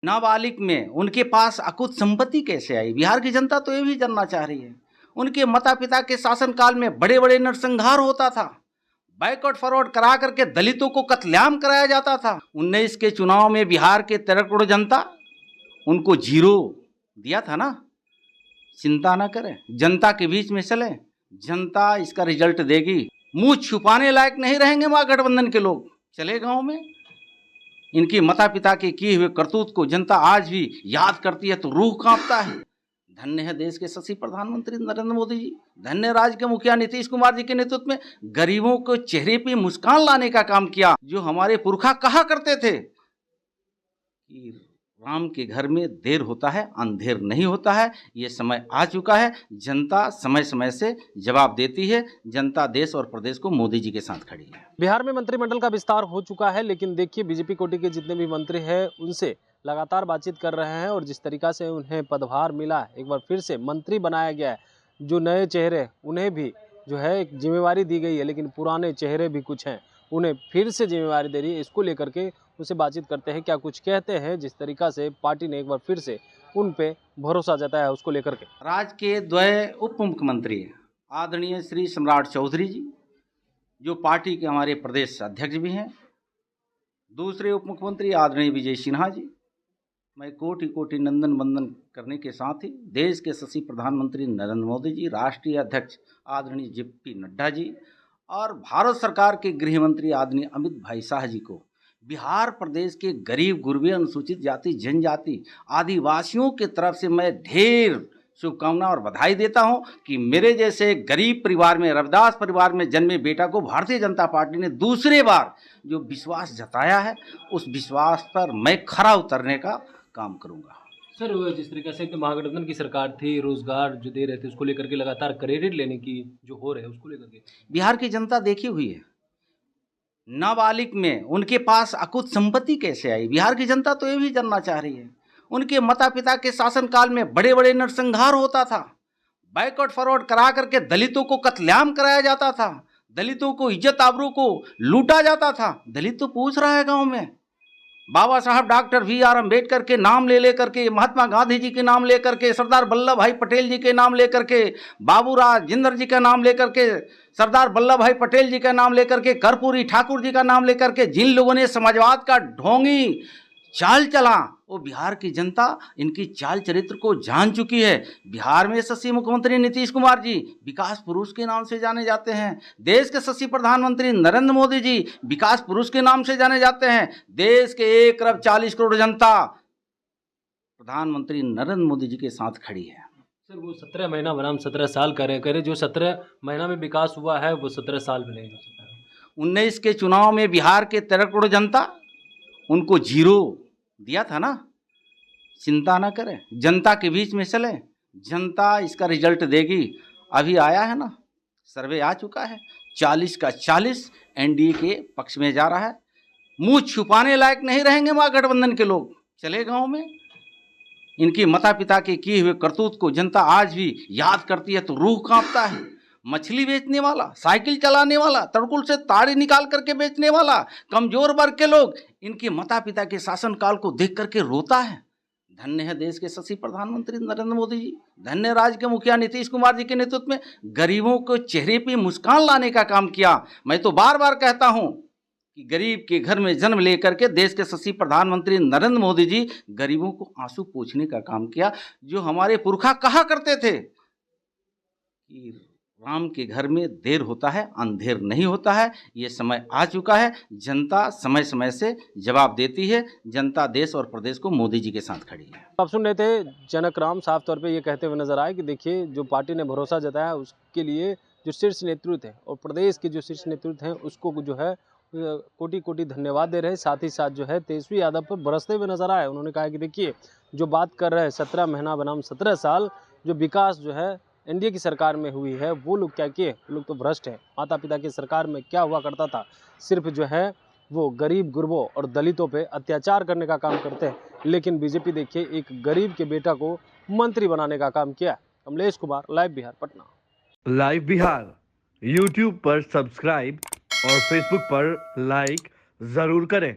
नाबालिग में उनके पास अकुत संपत्ति कैसे आई? बिहार की जनता तो ये भी जानना चाह रही है। उनके माता पिता के शासनकाल में बड़े बड़े नरसंहार होता था, बैकवर्ड फॉरवर्ड करा करके दलितों को कत्लेआम कराया जाता था। 19 के चुनाव में बिहार के 13 करोड़ जनता उनको 0 दिया था ना। चिंता ना करें, जनता के बीच में चले, जनता इसका रिजल्ट देगी। मुंह छुपाने लायक नहीं रहेंगे महागठबंधन के लोग। चले गांव में इनकी माता पिता के किए हुए करतूत को जनता आज भी याद करती है तो रूह कांपता है। धन्य है देश के यशस्वी प्रधानमंत्री नरेंद्र मोदी जी, धन्य राज्य के मुखिया नीतीश कुमार जी के नेतृत्व में गरीबों को चेहरे पे मुस्कान लाने का काम किया। जो हमारे पुरखा कहा करते थे कि राम के घर में देर होता है अंधेर नहीं होता है, ये समय आ चुका है। जनता समय समय से जवाब देती है। जनता देश और प्रदेश को मोदी जी के साथ खड़ी है। बिहार में मंत्रिमंडल का विस्तार हो चुका है, लेकिन देखिए बीजेपी कोटि के जितने भी मंत्री हैं उनसे लगातार बातचीत कर रहे हैं और जिस तरीका से उन्हें पदभार मिला, एक बार फिर से मंत्री बनाया गया है। जो नए चेहरे उन्हें भी जो है एक जिम्मेवारी दी गई है, लेकिन पुराने चेहरे भी कुछ हैं उन्हें फिर से जिम्मेवारी दे रही है। इसको लेकर के उनसे बातचीत करते हैं, क्या कुछ कहते हैं जिस तरीका से पार्टी ने एक बार फिर से उन पे भरोसा जताया है उसको लेकर के। राज्य के द्वय उप मुख्यमंत्री आदरणीय श्री सम्राट चौधरी जी, जो पार्टी के हमारे प्रदेश अध्यक्ष भी हैं, दूसरे उप मुख्यमंत्री आदरणीय विजय सिन्हा जी, मैं कोटि कोटि नंदन वंदन करने के साथ ही देश के यशस्वी प्रधानमंत्री नरेंद्र मोदी जी, राष्ट्रीय अध्यक्ष आदरणीय जेपी नड्डा जी और भारत सरकार के गृह मंत्री आदरणीय अमित भाई शाह जी को बिहार प्रदेश के गरीब गुरबे अनुसूचित जाति जनजाति आदिवासियों की तरफ से मैं ढेर शुभकामना और बधाई देता हूं कि मेरे जैसे गरीब परिवार में, रविदास परिवार में जन्मे बेटा को भारतीय जनता पार्टी ने दूसरे बार जो विश्वास जताया है, उस विश्वास पर मैं खरा उतरने का काम करूंगा। सर, जिस तरीके से महागठबंधन की सरकार थी, रोजगार जो दे रहे थे उसको लेकर के लगातार क्रेडिट लेने की जो हो रहे हैं उसको लेकर के बिहार की जनता देखी हुई है। नाबालिग में उनके पास अकुत संपत्ति कैसे आई? बिहार की जनता तो ये भी जानना चाह रही है। उनके माता पिता के शासनकाल में बड़े बड़े नरसंहार होता था, बैकवर्ड फॉरवर्ड करा करके दलितों को कत्लेआम कराया जाता था, दलितों को इज्जत आबरू को लूटा जाता था। दलित तो पूछ रहा है गांव में, बाबा साहब डॉक्टर BR अम्बेडकर के नाम ले करके, महात्मा गांधी जी के नाम लेकर के, सरदार वल्लभ भाई पटेल जी के नाम लेकर के, बाबू राजेंद्र जी का नाम लेकर के, सरदार वल्लभ भाई पटेल जी का नाम लेकर के, कर्पूरी ठाकुर जी का नाम लेकर के, जिन लोगों ने समाजवाद का ढोंगी चाल चला, वो बिहार की जनता इनकी चाल चरित्र को जान चुकी है। बिहार में यशस्वी मुख्यमंत्री नीतीश कुमार जी विकास पुरुष के नाम से जाने जाते हैं। देश के यशस्वी प्रधानमंत्री नरेंद्र मोदी जी विकास पुरुष के नाम से जाने जाते हैं। देश के 1 अरब 40 करोड़ जनता प्रधानमंत्री नरेंद्र मोदी जी के साथ खड़ी है। सर, वो 17 महीना बनाम 17 साल करे जो 17 महीना में विकास हुआ है वो 17 साल में नहीं हो सकता। 19 के चुनाव में बिहार के 13 करोड़ जनता उनको 0 दिया था ना। चिंता ना करें, जनता के बीच में चले, जनता इसका रिजल्ट देगी। अभी आया है ना, सर्वे आ चुका है, 40 का 40 NDA के पक्ष में जा रहा है। मुंह छुपाने लायक नहीं रहेंगे महागठबंधन के लोग। चले गांव में इनकी माता पिता के किए हुए करतूत को जनता आज भी याद करती है तो रूह कांपता है। मछली बेचने वाला, साइकिल चलाने वाला, तड़कुल से ताड़ी निकाल करके बेचने वाला, कमजोर वर्ग के लोग इनके माता पिता के शासनकाल को देख करके रोता है। धन्य है देश के यशस्वी प्रधानमंत्री नरेंद्र मोदी जी, धन्य राज्य के मुखिया नीतीश कुमार जी के नेतृत्व में गरीबों को चेहरे पे मुस्कान लाने का काम किया। मैं तो बार बार कहता हूं कि गरीब के घर में जन्म लेकर के देश के यशस्वी प्रधानमंत्री नरेंद्र मोदी जी गरीबों को आंसू पोंछने का काम किया। जो हमारे पुरखा कहा करते थे कि राम के घर में देर होता है अंधेर नहीं होता है, ये समय आ चुका है। जनता समय समय से जवाब देती है। जनता देश और प्रदेश को मोदी जी के साथ खड़ी है। आप सुन रहे थे जनक राम साफ तौर पे ये कहते हुए नजर आए कि देखिए जो पार्टी ने भरोसा जताया उसके लिए जो शीर्ष नेतृत्व है और प्रदेश के जो शीर्ष नेतृत्व हैं उसको जो है कोटि कोटि धन्यवाद दे रहे हैं। साथ ही साथ जो है तेजस्वी यादव पर बरसते हुए नजर आए। उन्होंने कहा कि देखिए जो बात कर रहे हैं 17 महीना बनाम 17 साल, जो विकास जो है NDA की सरकार में हुई है वो लोग क्या किए, वो लोग तो भ्रष्ट हैं। माता पिता की सरकार में क्या हुआ करता था, सिर्फ जो है वो गरीब गुरबों और दलितों पे अत्याचार करने का काम करते हैं। लेकिन बीजेपी देखिए एक गरीब के बेटा को मंत्री बनाने का काम किया। Kamlesh Kumar, live Bihar, Patna. Live Bihar YouTube पर सब्सक्राइब और Facebook पर लाइक जरूर करें।